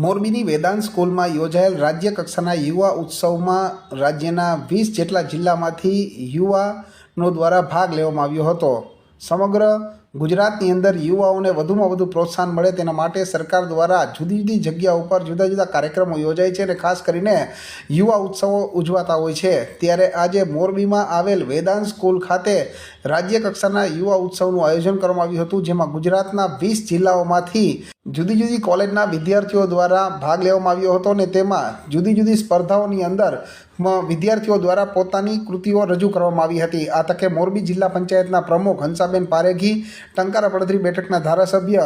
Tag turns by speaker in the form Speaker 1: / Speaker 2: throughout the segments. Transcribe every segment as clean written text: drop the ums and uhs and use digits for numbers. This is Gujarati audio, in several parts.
Speaker 1: મોરબીની વેદાંત સ્કૂલમાં યોજાયેલ રાજ્ય કક્ષાના યુવા ઉત્સવમાં રાજ્યના 20 જેટલા જિલ્લામાંથી યુવાનો દ્વારા ભાગ લેવામાં આવ્યો હતો। સમગ્ર ગુજરાતની અંદર યુવાઓને વધુમાં વધુ પ્રોત્સાહન મળે તેના માટે સરકાર દ્વારા જુદી જુદી જગ્યા ઉપર જુદા જુદા કાર્યક્રમો યોજાય છે અને ખાસ કરીને યુવા ઉત્સવો ઉજવાતા હોય છે। ત્યારે આજે મોરબીમાં આવેલ વેદાંત સ્કૂલ ખાતે રાજ્ય કક્ષાના યુવા ઉત્સવનું આયોજન કરવામાં આવ્યું હતું, જેમાં ગુજરાતના 20 જિલ્લાઓમાંથી જુદી જુદી કોલેજના વિદ્યાર્થીઓ દ્વારા ભાગ લેવામાં આવ્યો હતો અને તેમાં જુદી જુદી સ્પર્ધાઓની અંદર વિદ્યાર્થીઓ દ્વારા પોતાની કૃતિઓ રજૂ કરવામાં આવી હતી। આ તકે મોરબી જિલ્લા પંચાયતના પ્રમુખ હંસાબેન પારેખી, ટંકારા પડધરી બેઠકના ધારાસભ્ય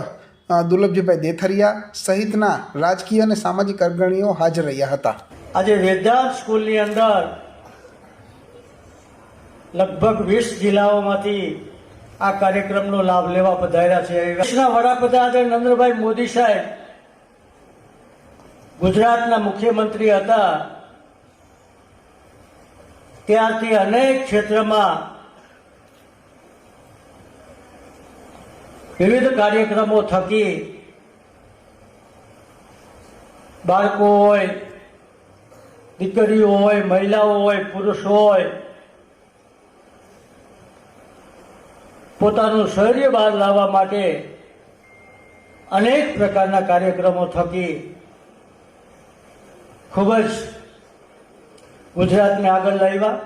Speaker 1: દુર્લભજીભાઈ દેથરિયા સહિતના રાજકીય અને સામાજિક અગ્રણીઓ હાજર રહ્યા હતા।
Speaker 2: આજે વેદાંત સ્કૂલની અંદર લગભગ 20 જિલ્લાઓમાંથી આ કાર્યક્રમનો લાભ લેવા પધાર્યા છે। દેશના વડાપ્રધાન નરેન્દ્રભાઈ મોદી સાહેબ ગુજરાતના મુખ્યમંત્રી હતા ત્યારથી અનેક ક્ષેત્રમાં વિવિધ કાર્યક્રમો થકી બાળકો હોય, દીકરીઓ હોય, મહિલાઓ હોય, પુરુષો હોય, પોતાનું શૌર્ય બહાર લાવવા માટે અનેક પ્રકારના કાર્યક્રમો થકી ખૂબ જ ગુજરાતને આગળ લાવ્યા।